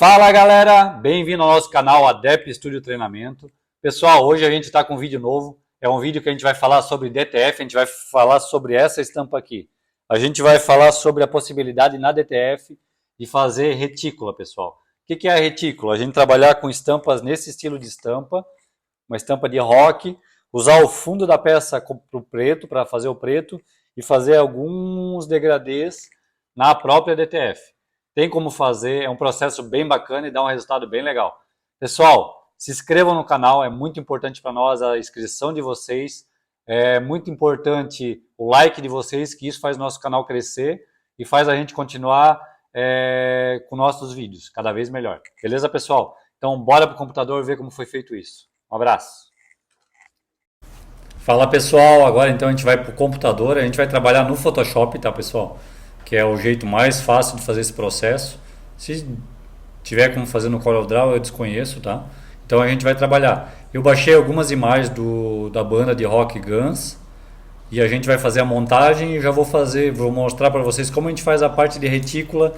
Fala galera, bem-vindo ao nosso canal ADEP Studio Treinamento. Pessoal, hoje a gente está com um vídeo novo, é um vídeo que a gente vai falar sobre DTF, a gente vai falar sobre essa estampa aqui. A gente vai falar sobre a possibilidade na DTF de fazer retícula, pessoal. O que é a retícula? A gente trabalhar com estampas nesse estilo de estampa, uma estampa de rock, usar o fundo da peça para o preto, para fazer o preto, e fazer alguns degradês na própria DTF. Tem como fazer, é um processo bem bacana e dá um resultado bem legal. Pessoal, se inscrevam no canal, é muito importante para nós a inscrição de vocês, é muito importante o like de vocês, que isso faz o nosso canal crescer e faz a gente continuar com nossos vídeos, cada vez melhor. Beleza, pessoal? Então, bora para o computador ver como foi feito isso. Um abraço. Fala, pessoal, agora então a gente vai para o computador, a gente vai trabalhar no Photoshop, tá, pessoal? Que é o jeito mais fácil de fazer esse processo. Se tiver como fazer no CorelDRAW, eu desconheço, tá? Então a gente vai trabalhar. Eu baixei algumas imagens da banda de rock Guns e a gente vai fazer a montagem e já vou mostrar para vocês como a gente faz a parte de retícula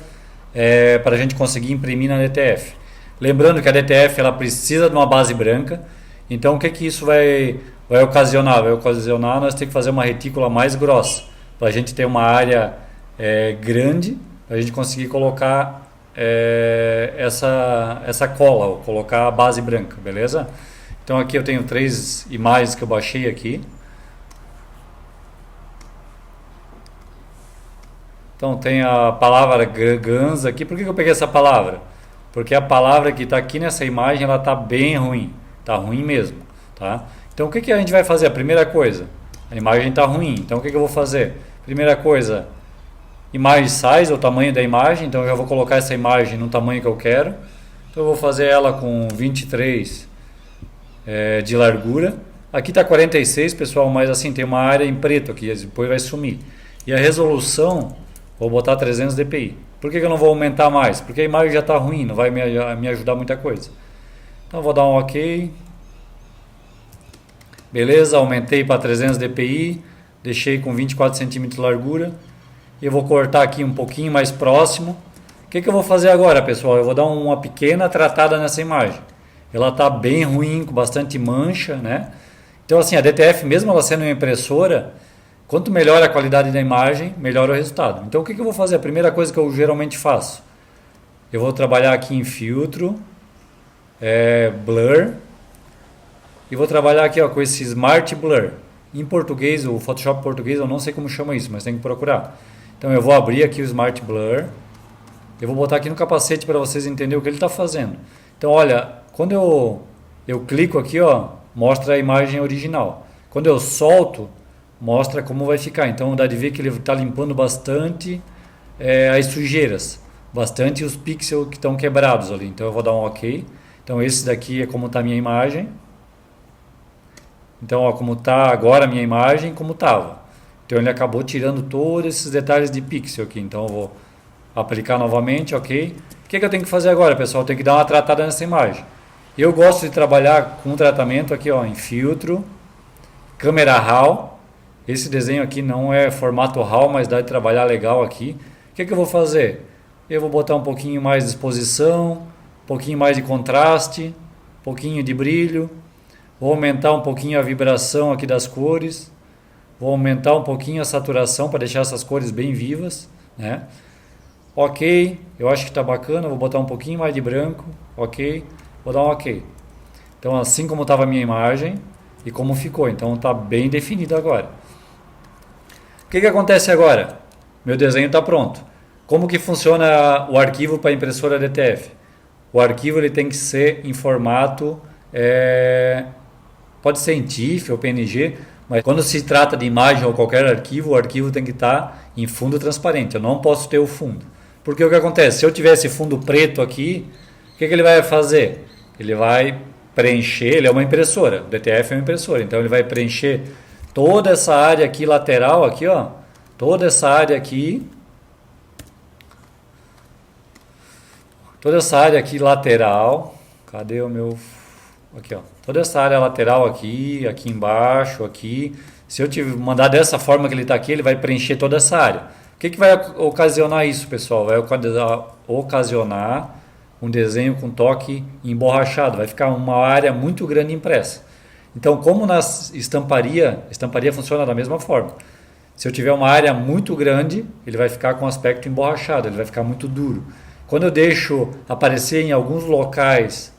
para a gente conseguir imprimir na DTF. Lembrando que a DTF ela precisa de uma base branca, então o que isso vai ocasionar? Vai ocasionar nós ter que fazer uma retícula mais grossa, para a gente ter uma área grande, para a gente conseguir colocar essa cola, ou colocar a base branca, beleza? Então aqui eu tenho 3 imagens que eu baixei aqui. Então tem a palavra Guns aqui. Por que eu peguei essa palavra? Porque a palavra que está aqui nessa imagem, ela está bem ruim, está ruim mesmo, tá? Então o que a gente vai fazer? A primeira coisa, a imagem está ruim, então o que eu vou fazer? Primeira coisa, imagem size, o tamanho da imagem, então eu já vou colocar essa imagem no tamanho que eu quero. Então eu vou fazer ela com 23 de largura. Aqui está 46, pessoal, mas assim tem uma área em preto aqui, depois vai sumir. E a resolução, vou botar 300 dpi. Por que eu não vou aumentar mais? Porque a imagem já está ruim, não vai me ajudar muita coisa. Então eu vou dar um OK. Beleza, aumentei para 300 dpi, deixei com 24 centímetros de largura. Eu vou cortar aqui um pouquinho mais próximo. O que eu vou fazer agora, pessoal? Eu vou dar uma pequena tratada nessa imagem. Ela está bem ruim, com bastante mancha, né? Então assim, a DTF, mesmo ela sendo uma impressora, quanto melhor a qualidade da imagem, melhor o resultado. Então o que eu vou fazer? A primeira coisa que eu geralmente faço, eu vou trabalhar aqui em filtro, blur, e vou trabalhar aqui com esse Smart Blur. Em português, o Photoshop português, eu não sei como chama isso, mas tem que procurar. Então eu vou abrir aqui o Smart Blur. Eu vou botar aqui no capacete para vocês entenderem o que ele está fazendo. Então olha, quando eu clico aqui, ó, mostra a imagem original. Quando eu solto, mostra como vai ficar. Então dá de ver que ele está limpando bastante as sujeiras. Bastante os pixels que estão quebrados ali. Então eu vou dar um OK. Então esse daqui é como está a minha imagem. Então ó, como está agora a minha imagem, como estava. Então ele acabou tirando todos esses detalhes de pixel aqui. Então eu vou aplicar novamente, OK. O que eu tenho que fazer agora, pessoal? Eu tenho que dar uma tratada nessa imagem. Eu gosto de trabalhar com um tratamento aqui, ó, em filtro, câmera RAW. Esse desenho aqui não é formato RAW, mas dá de trabalhar legal aqui. O que eu vou fazer? Eu vou botar um pouquinho mais de exposição, um pouquinho mais de contraste, um pouquinho de brilho. Vou aumentar um pouquinho a vibração aqui das cores. Vou aumentar um pouquinho a saturação para deixar essas cores bem vivas, né? OK, eu acho que está bacana. Vou botar um pouquinho mais de branco. OK, vou dar um OK. Então assim como estava a minha imagem e como ficou. Então está bem definido agora. O que acontece agora? Meu desenho está pronto. Como que funciona o arquivo para a impressora DTF? O arquivo ele tem que ser em formato... pode ser em TIFF ou PNG, mas quando se trata de imagem ou qualquer arquivo, o arquivo tem que estar em fundo transparente. Eu não posso ter o fundo. Porque o que acontece? Se eu tiver esse fundo preto aqui, o que ele vai fazer? Ele vai preencher, ele é uma impressora, o DTF é uma impressora, então ele vai preencher toda essa área aqui lateral, aqui, ó, toda essa área aqui, toda essa área aqui lateral, cadê o meu... Aqui, ó, toda essa área lateral aqui, aqui embaixo, aqui. Se eu te mandar dessa forma que ele está aqui, ele vai preencher toda essa área. O que vai ocasionar isso, pessoal? Vai ocasionar um desenho com toque emborrachado, vai ficar uma área muito grande impressa. Então, como na estamparia funciona da mesma forma. Se eu tiver uma área muito grande, ele vai ficar com aspecto emborrachado, ele vai ficar muito duro. Quando eu deixo aparecer em alguns locais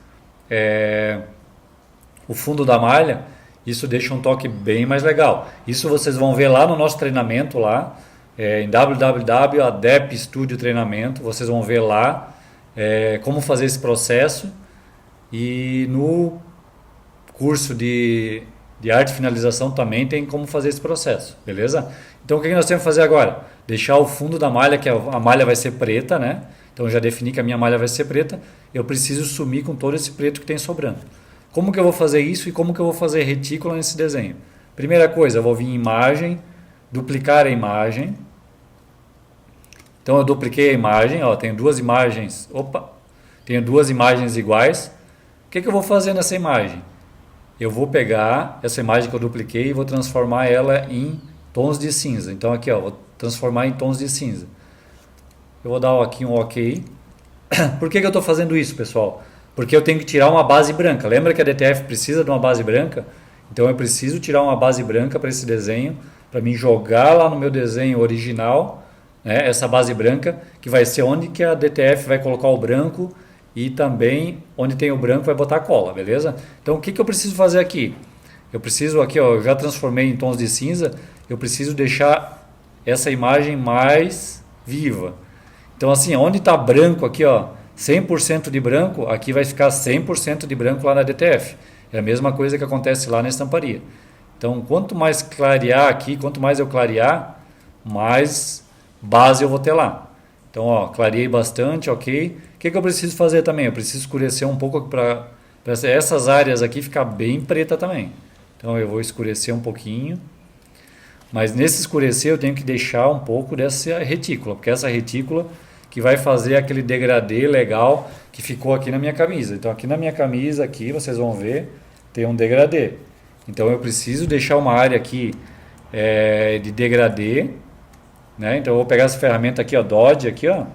o fundo da malha, isso deixa um toque bem mais legal. Isso vocês vão ver lá no nosso treinamento, lá em www.adep Studio Treinamento, vocês vão ver lá como fazer esse processo, e no curso de arte e finalização também tem como fazer esse processo, beleza? Então o que nós temos que fazer agora? Deixar o fundo da malha, que a malha vai ser preta, né? Então eu já defini que a minha malha vai ser preta, eu preciso sumir com todo esse preto que tem sobrando. Como que eu vou fazer isso e como que eu vou fazer retícula nesse desenho? Primeira coisa, eu vou vir em imagem, duplicar a imagem. Então eu dupliquei a imagem, ó, tenho duas imagens, tenho duas imagens iguais. O que eu vou fazer nessa imagem? Eu vou pegar essa imagem que eu dupliquei e vou transformar ela em tons de cinza. Então aqui, ó, vou transformar em tons de cinza. Eu vou dar aqui um OK. Por que eu estou fazendo isso, pessoal? Porque eu tenho que tirar uma base branca. Lembra que a DTF precisa de uma base branca? Então eu preciso tirar uma base branca para esse desenho, para mim jogar lá no meu desenho original, né, essa base branca, que vai ser onde que a DTF vai colocar o branco, e também onde tem o branco vai botar a cola, beleza? Então o que eu preciso fazer aqui? Eu preciso aqui, ó, eu já transformei em tons de cinza, eu preciso deixar essa imagem mais viva. Então assim, onde está branco aqui, ó, 100% de branco, aqui vai ficar 100% de branco lá na DTF. É a mesma coisa que acontece lá na estamparia. Então quanto mais clarear aqui, quanto mais eu clarear, mais base eu vou ter lá. Então, ó, clareei bastante, ok. O que eu preciso fazer também? Eu preciso escurecer um pouco para essas áreas aqui ficar bem preta também. Então eu vou escurecer um pouquinho. Mas nesse escurecer eu tenho que deixar um pouco dessa retícula, porque essa retícula que vai fazer aquele degradê legal que ficou aqui na minha camisa. Então aqui na minha camisa, aqui vocês vão ver, tem um degradê. Então eu preciso deixar uma área aqui de degradê, né? Então eu vou pegar essa ferramenta aqui, ó, Dodge, aqui, ó,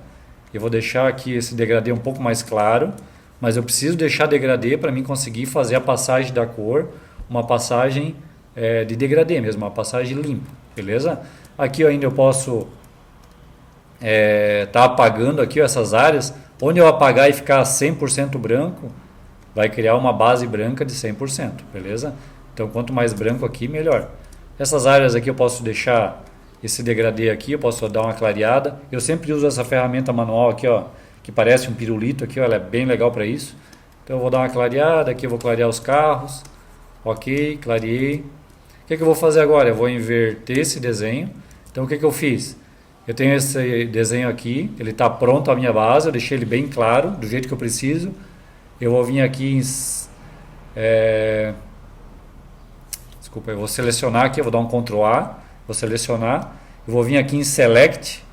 eu vou deixar aqui esse degradê um pouco mais claro, mas eu preciso deixar degradê para mim conseguir fazer a passagem da cor, uma passagem de degradê mesmo, uma passagem limpa, beleza? Aqui ainda eu posso tá apagando aqui, ó, essas áreas. Onde eu apagar e ficar 100% branco, vai criar uma base branca de 100%, beleza? Então quanto mais branco aqui, melhor. Essas áreas aqui eu posso deixar esse degradê aqui, eu posso dar uma clareada. Eu sempre uso essa ferramenta manual aqui, ó, que parece um pirulito aqui, ó, ela é bem legal para isso. Então eu vou dar uma clareada aqui, eu vou clarear os carros. Ok, clareei. O que eu vou fazer agora? Eu vou inverter esse desenho. Então o que eu fiz? Eu tenho esse desenho aqui, ele está pronto a minha base, eu deixei ele bem claro, do jeito que eu preciso. Eu vou vir aqui em... desculpa, eu vou selecionar aqui, eu vou dar um Ctrl A. Vou selecionar, eu vou vir aqui em Select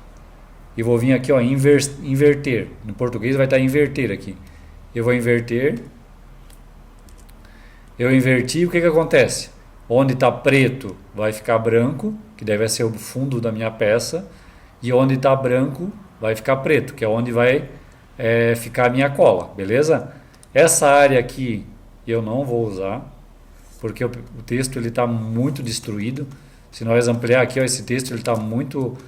e vou vir aqui, ó, inverter. No português vai estar inverter aqui. Eu vou inverter. Eu inverti, o que acontece? Onde está preto vai ficar branco, que deve ser o fundo da minha peça, e onde está branco vai ficar preto, que é onde vai ficar a minha cola, beleza? Essa área aqui eu não vou usar, porque o texto está muito destruído. Se nós ampliar aqui, ó, esse texto ele está muito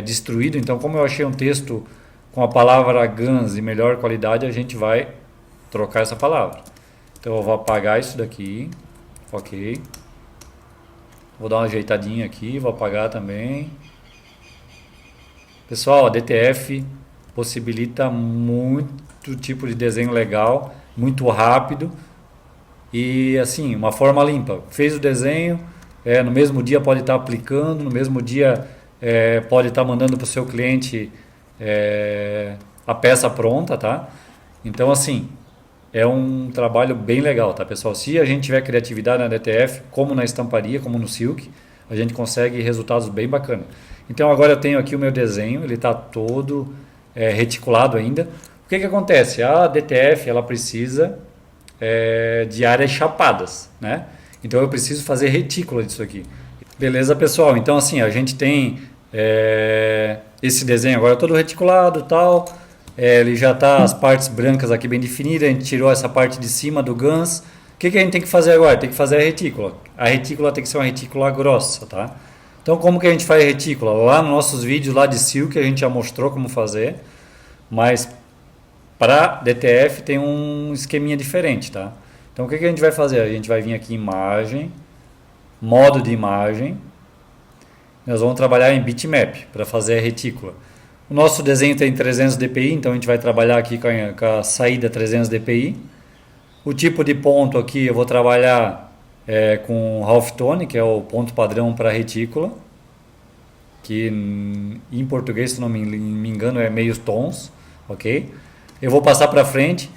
destruído. Então, como eu achei um texto com a palavra Guns de melhor qualidade, a gente vai trocar essa palavra. Então, eu vou apagar isso daqui. Ok. Vou dar uma ajeitadinha aqui, vou apagar também. Pessoal, a DTF possibilita muito tipo de desenho legal, muito rápido e assim, uma forma limpa. Fez o desenho... no mesmo dia pode estar aplicando, no mesmo dia pode estar mandando para o seu cliente a peça pronta, tá? Então, assim, é um trabalho bem legal, tá, pessoal? Se a gente tiver criatividade na DTF, como na estamparia, como no Silk, a gente consegue resultados bem bacanas. Então, agora eu tenho aqui o meu desenho, ele está todo reticulado ainda. O que acontece? A DTF, ela precisa de áreas chapadas, né? Então eu preciso fazer retícula disso aqui. Beleza, pessoal? Então assim, a gente tem esse desenho agora todo reticulado e tal. Ele já está as partes brancas aqui bem definidas, a gente tirou essa parte de cima do GANS. O que a gente tem que fazer agora? Tem que fazer a retícula. A retícula tem que ser uma retícula grossa, tá? Então, como que a gente faz a retícula? Lá nos nossos vídeos lá de Silk a gente já mostrou como fazer, mas para DTF tem um esqueminha diferente, tá? Então, o que a gente vai fazer? A gente vai vir aqui em imagem, modo de imagem. Nós vamos trabalhar em bitmap para fazer a retícula. O nosso desenho tem 300 dpi, então a gente vai trabalhar aqui com a saída 300 dpi. O tipo de ponto aqui eu vou trabalhar com halftone, que é o ponto padrão para retícula, que em português, se não me engano, é meios tons, ok? Eu vou passar para frente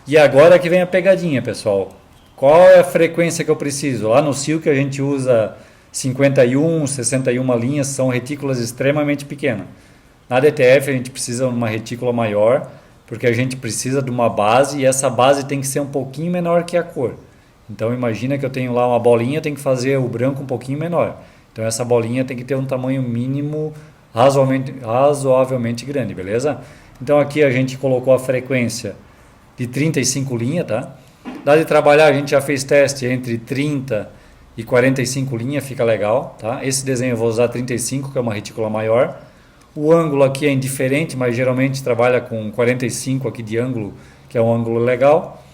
e agora que vem a pegadinha, pessoal. Qual é a frequência que eu preciso? Lá no Silk a gente usa 51, 61 linhas, são retículas extremamente pequenas. Na DTF a gente precisa de uma retícula maior, porque a gente precisa de uma base e essa base tem que ser um pouquinho menor que a cor. Então imagina que eu tenho lá uma bolinha, tem que fazer o branco um pouquinho menor. Então essa bolinha tem que ter um tamanho mínimo razoavelmente grande, beleza? Então aqui a gente colocou a frequência de 35 linhas, tá? Dá de trabalhar, a gente já fez teste entre 30 e 45 linhas, fica legal, tá? Esse desenho eu vou usar 35, que é uma retícula maior. O ângulo aqui é indiferente, mas geralmente trabalha com 45 aqui de ângulo, que é um ângulo legal.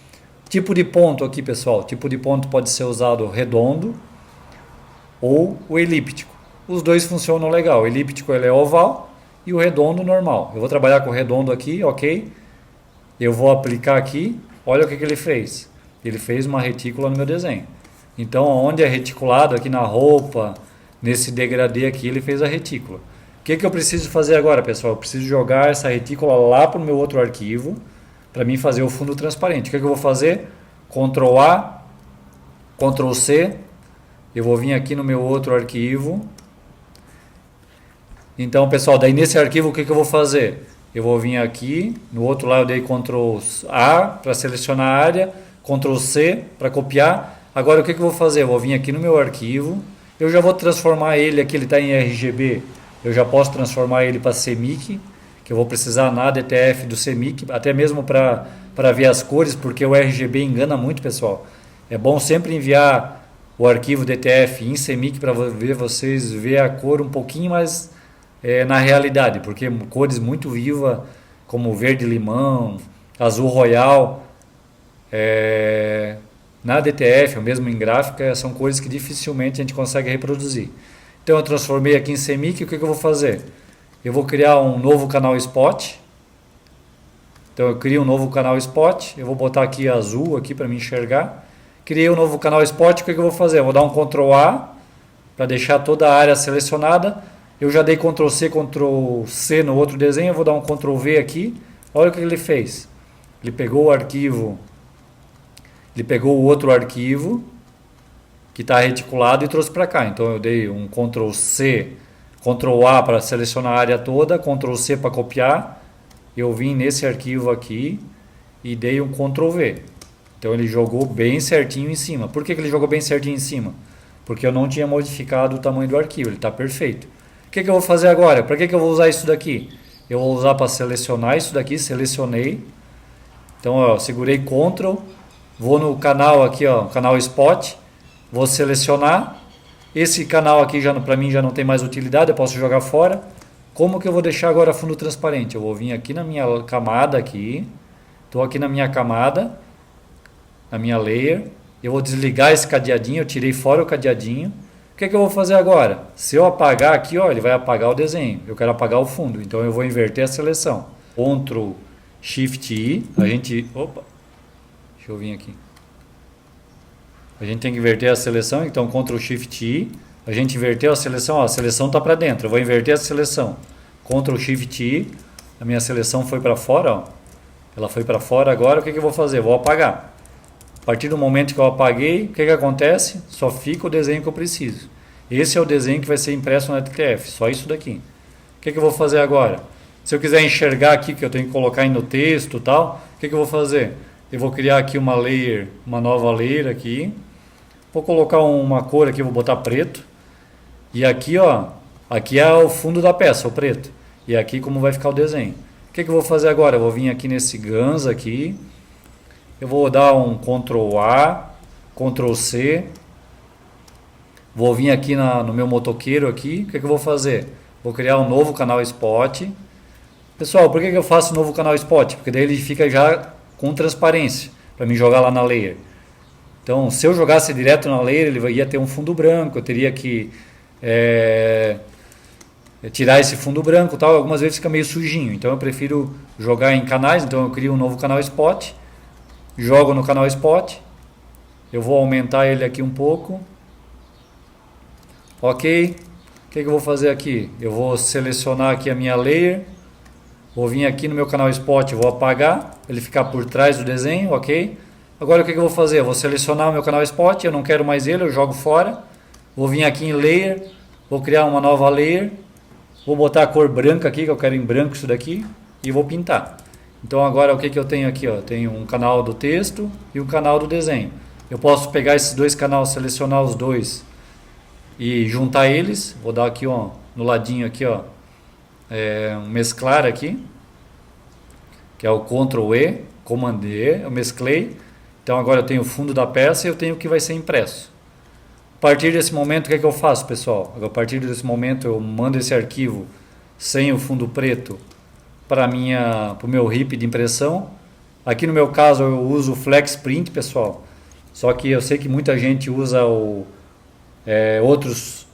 Tipo de ponto aqui, pessoal, tipo de ponto pode ser usado redondo ou o elíptico. Os dois funcionam legal. O elíptico ele é oval e o redondo normal. Eu vou trabalhar com o redondo aqui, ok? Eu vou aplicar aqui, olha o que ele fez. Ele fez uma retícula no meu desenho. Então, onde é reticulado aqui na roupa, nesse degradê aqui, ele fez a retícula. O que eu preciso fazer agora, pessoal? Eu preciso jogar essa retícula lá para o meu outro arquivo, para mim fazer o fundo transparente. O que eu vou fazer? Ctrl A, Ctrl C, eu vou vir aqui no meu outro arquivo. Então, pessoal, daí nesse arquivo o que eu vou fazer? Eu vou vir aqui, no outro lado eu dei Ctrl A para selecionar a área, Ctrl C para copiar. Agora o que eu vou fazer? Eu vou vir aqui no meu arquivo, eu já vou transformar ele aqui, ele está em RGB, eu já posso transformar ele para CMYK, que eu vou precisar na DTF do CMYK, até mesmo para ver as cores, porque o RGB engana muito, pessoal. É bom sempre enviar o arquivo DTF em CMYK para vocês ver a cor um pouquinho mais na realidade, porque cores muito vivas, como verde limão, azul royal, na DTF, ou mesmo em gráfica, são cores que dificilmente a gente consegue reproduzir. Então eu transformei aqui em CMYK, o que eu vou fazer? Eu vou criar um novo canal Spot. Então eu crio um novo canal Spot, eu vou botar aqui azul aqui para me enxergar. Criei um novo canal Spot, o que eu vou fazer? Eu vou dar um Ctrl A para deixar toda a área selecionada. Eu já dei Ctrl C, Ctrl C no outro desenho, eu vou dar um Ctrl V aqui. Olha o que ele fez. Ele pegou o arquivo, ele pegou o outro arquivo que está reticulado e trouxe para cá. Então eu dei um Ctrl C, Ctrl A para selecionar a área toda, Ctrl C para copiar. Eu vim nesse arquivo aqui e dei um Ctrl V. Então ele jogou bem certinho em cima. Por que ele jogou bem certinho em cima? Porque eu não tinha modificado o tamanho do arquivo, ele está perfeito. O que eu vou fazer agora? Para que eu vou usar isso daqui? Eu vou usar para selecionar isso daqui, selecionei. Então ó, segurei Ctrl, vou no canal aqui, ó, canal Spot, vou selecionar. Esse canal aqui para mim já não tem mais utilidade, eu posso jogar fora. Como que eu vou deixar agora fundo transparente? Eu vou vir aqui na minha camada aqui, estou aqui na minha camada, na minha layer, eu vou desligar esse cadeadinho, eu tirei fora o cadeadinho. O que eu vou fazer agora? Se eu apagar aqui, ó, ele vai apagar o desenho, eu quero apagar o fundo, então eu vou inverter a seleção. Ctrl Shift I, deixa eu vir aqui. A gente tem que inverter a seleção, então Ctrl Shift I, a gente inverteu a seleção, ó, a seleção está para dentro, eu vou inverter a seleção. Ctrl Shift I, a minha seleção foi para fora, ó. Ela foi para fora, agora o que eu vou fazer? Eu vou apagar. A partir do momento que eu apaguei, o que acontece? Só fica o desenho que eu preciso. Esse é o desenho que vai ser impresso na DTF, só isso daqui. O que eu vou fazer agora? Se eu quiser enxergar aqui, que eu tenho que colocar aí no texto e tal, o que eu vou fazer? Eu vou criar aqui uma layer, uma nova layer aqui. Vou colocar uma cor aqui, vou botar preto. E aqui, ó, aqui é o fundo da peça, o preto. E aqui como vai ficar o desenho. que eu vou fazer agora? Eu vou vir aqui nesse GANs aqui, eu vou dar um Ctrl A, Ctrl C, vou vir aqui no meu motoqueiro aqui, o que eu vou fazer? Vou criar um novo canal Spot. Pessoal, por que eu faço um novo canal Spot? Porque daí ele fica já com transparência, para mim jogar lá na layer. Então, se eu jogasse direto na layer, ele ia ter um fundo branco, eu teria que tirar esse fundo branco e tal, algumas vezes fica meio sujinho. Então eu prefiro jogar em canais, então eu crio um novo canal Spot, jogo no canal Spot, eu vou aumentar ele aqui um pouco. Ok, o que eu vou fazer aqui? Eu vou selecionar aqui a minha layer, vou vir aqui no meu canal Spot, vou apagar, ele ficar por trás do desenho, ok? Agora o que eu vou fazer? Eu vou selecionar o meu canal Spot, eu não quero mais ele, eu jogo fora, vou vir aqui em layer, vou criar uma nova layer, vou botar a cor branca aqui, que eu quero em branco isso daqui, e vou pintar. Então agora o que eu tenho aqui? Eu tenho um canal do texto e um canal do desenho. Eu posso pegar esses dois canais, selecionar os dois e juntar eles. Vou dar aqui ó, no ladinho aqui, ó, um mesclar aqui, que é o Ctrl E, Command E, eu mesclei. Então agora eu tenho o fundo da peça e eu tenho o que vai ser impresso. A partir desse momento, o que eu faço, pessoal? A partir desse momento eu mando esse arquivo sem o fundo preto para o meu RIP de impressão. Aqui no meu caso eu uso o Flex Print, pessoal. Só que eu sei que muita gente usa outros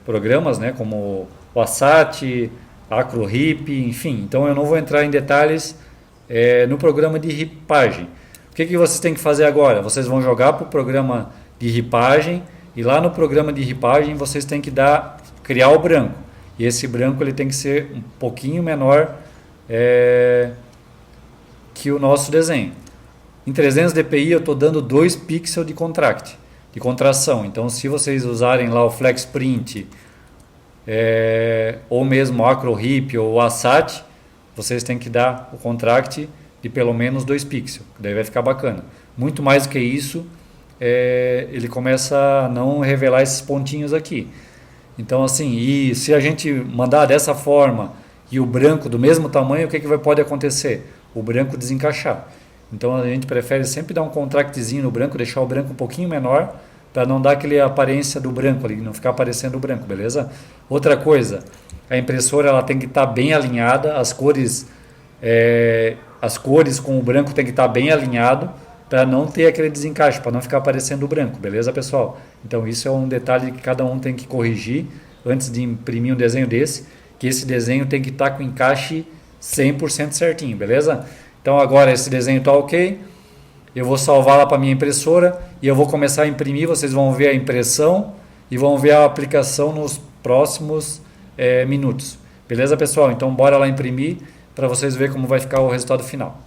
programas, né, como o Asat, AcroRip, enfim. Então eu não vou entrar em detalhes no programa de ripagem. O que vocês têm que fazer agora? Vocês vão jogar para o programa de ripagem e lá no programa de ripagem vocês têm que criar o branco. E esse branco ele tem que ser um pouquinho menor que o nosso desenho. Em 300 dpi eu estou dando 2 pixels de contract, de contração. Então se vocês usarem lá o Flex Print ou mesmo o AcroRip ou o Asat, vocês têm que dar o contract de pelo menos 2 pixels, daí vai ficar bacana. Muito mais do que isso, ele começa a não revelar esses pontinhos aqui. Então assim, e se a gente mandar dessa forma e o branco do mesmo tamanho, o que pode acontecer? O branco desencaixar. Então a gente prefere sempre dar um contractzinho no branco, deixar o branco um pouquinho menor, para não dar aquela aparência do branco ali, não ficar aparecendo o branco, beleza? Outra coisa, a impressora ela tem que estar bem alinhada, as cores com o branco tem que estar bem alinhado, para não ter aquele desencaixe, para não ficar aparecendo o branco, beleza, pessoal? Então isso é um detalhe que cada um tem que corrigir antes de imprimir um desenho desse, que esse desenho tem que estar com encaixe 100% certinho, beleza? Então agora esse desenho está ok, eu vou salvar lá para minha impressora e eu vou começar a imprimir, vocês vão ver a impressão e vão ver a aplicação nos próximos minutos, beleza, pessoal? Então bora lá imprimir para vocês verem como vai ficar o resultado final.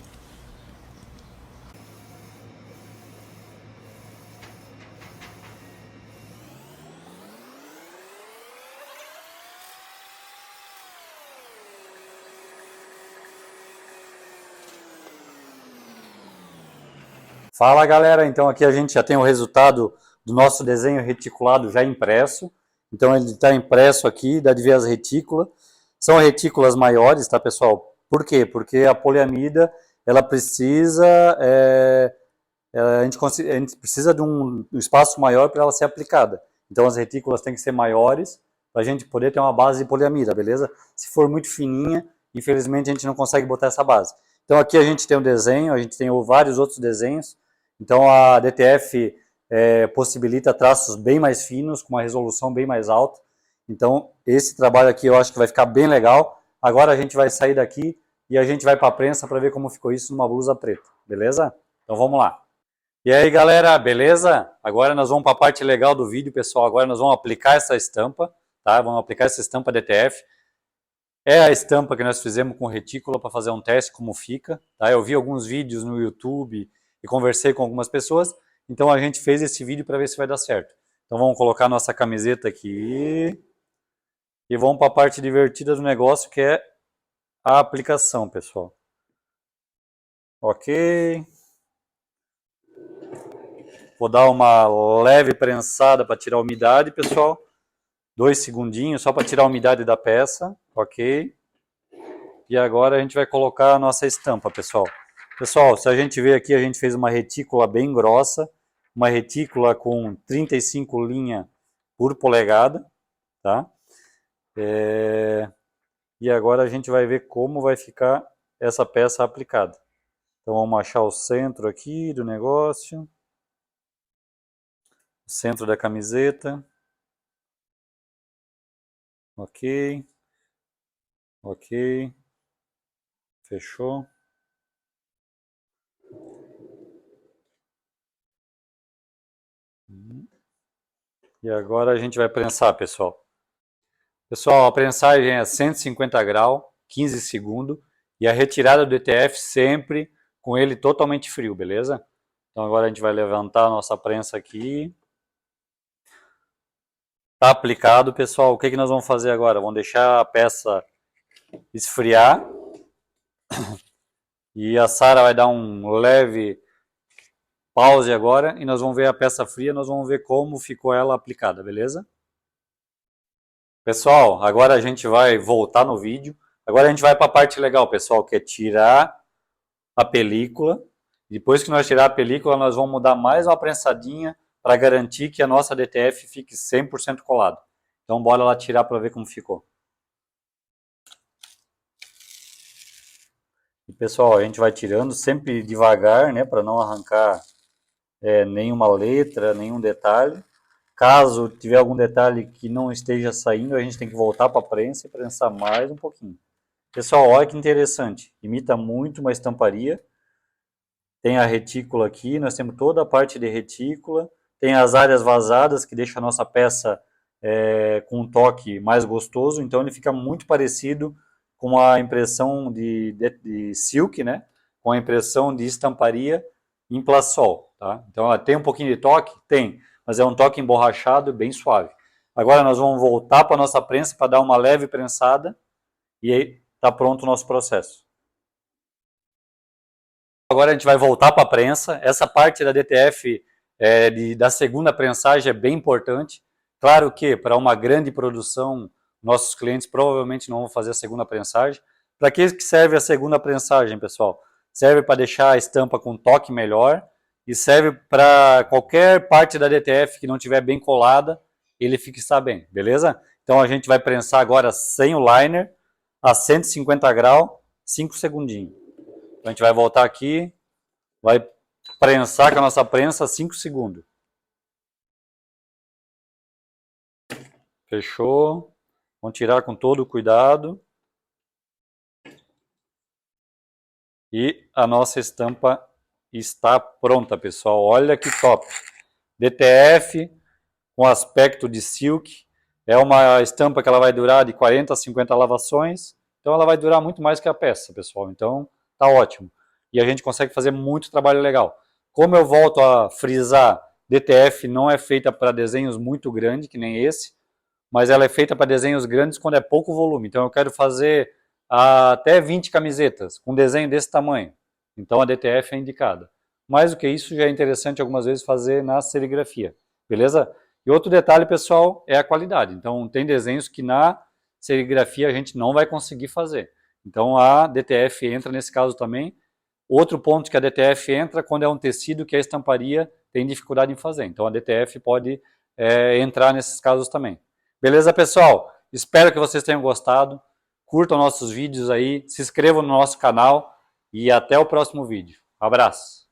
Fala galera, então aqui a gente já tem o resultado do nosso desenho reticulado já impresso. Então ele está impresso aqui, dá de ver as retículas. São retículas maiores, tá pessoal? Por quê? Porque a poliamida, ela precisa, a gente precisa de um espaço maior para ela ser aplicada. Então as retículas têm que ser maiores para a gente poder ter uma base de poliamida, beleza? Se for muito fininha, infelizmente a gente não consegue botar essa base. Então aqui a gente tem um desenho, a gente tem vários outros desenhos. Então a DTF possibilita traços bem mais finos, com uma resolução bem mais alta. Então esse trabalho aqui eu acho que vai ficar bem legal. Agora a gente vai sair daqui e a gente vai para a prensa para ver como ficou isso numa blusa preta, beleza? Então vamos lá. E aí galera, beleza? Agora nós vamos para a parte legal do vídeo, pessoal. Agora nós vamos aplicar essa estampa, tá? Vamos aplicar essa estampa DTF. É a estampa que nós fizemos com retícula para fazer um teste como fica, tá? Eu vi alguns vídeos no YouTube e conversei com algumas pessoas, então a gente fez esse vídeo para ver se vai dar certo. Então vamos colocar nossa camiseta aqui e vamos para a parte divertida do negócio, que é a aplicação, pessoal. Ok. Vou dar uma leve prensada para tirar a umidade, pessoal. 2 segundinhos só para tirar a umidade da peça, ok. E agora a gente vai colocar a nossa estampa, pessoal. Pessoal, se a gente ver aqui, a gente fez uma retícula bem grossa, uma retícula com 35 linhas por polegada, tá? E agora a gente vai ver como vai ficar essa peça aplicada. Então vamos achar o centro aqui do negócio, o centro da camiseta. Ok, ok, fechou. E agora a gente vai prensar, pessoal. Pessoal, a prensagem é 150 graus, 15 segundos, e a retirada do ETF sempre com ele totalmente frio, beleza? Então agora a gente vai levantar a nossa prensa aqui. Tá aplicado, pessoal. O que nós vamos fazer agora? Vamos deixar a peça esfriar. E a Sara vai dar um leve pause agora e nós vamos ver a peça fria, nós vamos ver como ficou ela aplicada, beleza? Pessoal, agora a gente vai voltar no vídeo. Agora a gente vai para a parte legal, pessoal, que é tirar a película. Depois que nós tirar a película, nós vamos mudar mais uma prensadinha para garantir que a nossa DTF fique 100% colado. Então bora lá tirar para ver como ficou. E pessoal, a gente vai tirando sempre devagar, né, para não arrancar nenhuma letra, nenhum detalhe. Caso tiver algum detalhe que não esteja saindo, a gente tem que voltar para a prensa e prensar mais um pouquinho. Pessoal, olha que interessante. Imita muito uma estamparia. Tem a retícula aqui, nós temos toda a parte de retícula. Tem as áreas vazadas que deixa a nossa peça com um toque mais gostoso. Então ele fica muito parecido com a impressão de silk, né? Com a impressão de estamparia em plasol, tá? Então ela tem um pouquinho de toque? Tem, mas é um toque emborrachado bem suave. Agora nós vamos voltar para a nossa prensa para dar uma leve prensada e aí está pronto o nosso processo. Agora a gente vai voltar para a prensa. Essa parte da DTF da segunda prensagem é bem importante. Claro que para uma grande produção, nossos clientes provavelmente não vão fazer a segunda prensagem. Para que serve a segunda prensagem, pessoal? Serve para deixar a estampa com toque melhor e serve para qualquer parte da DTF que não estiver bem colada, ele fixar bem, beleza? Então a gente vai prensar agora sem o liner, a 150 graus, 5 segundinhos. Então a gente vai voltar aqui, vai prensar com a nossa prensa 5 segundos. Fechou. Vamos tirar com todo o cuidado. E a nossa estampa está pronta, pessoal. Olha que top. DTF com aspecto de silk. É uma estampa que ela vai durar de 40 a 50 lavações. Então ela vai durar muito mais que a peça, pessoal. Então tá ótimo. E a gente consegue fazer muito trabalho legal. Como eu volto a frisar, DTF não é feita para desenhos muito grandes, que nem esse, mas ela é feita para desenhos grandes quando é pouco volume. Então eu quero fazer até 20 camisetas com desenho desse tamanho. Então a DTF é indicada. Mais do que isso, já é interessante algumas vezes fazer na serigrafia, beleza? E outro detalhe, pessoal, é a qualidade. Então tem desenhos que na serigrafia a gente não vai conseguir fazer. Então a DTF entra nesse caso também. Outro ponto que a DTF entra quando é um tecido que a estamparia tem dificuldade em fazer. Então a DTF pode entrar nesses casos também. Beleza, pessoal? Espero que vocês tenham gostado. Curtam nossos vídeos aí, se inscrevam no nosso canal e até o próximo vídeo. Abraço!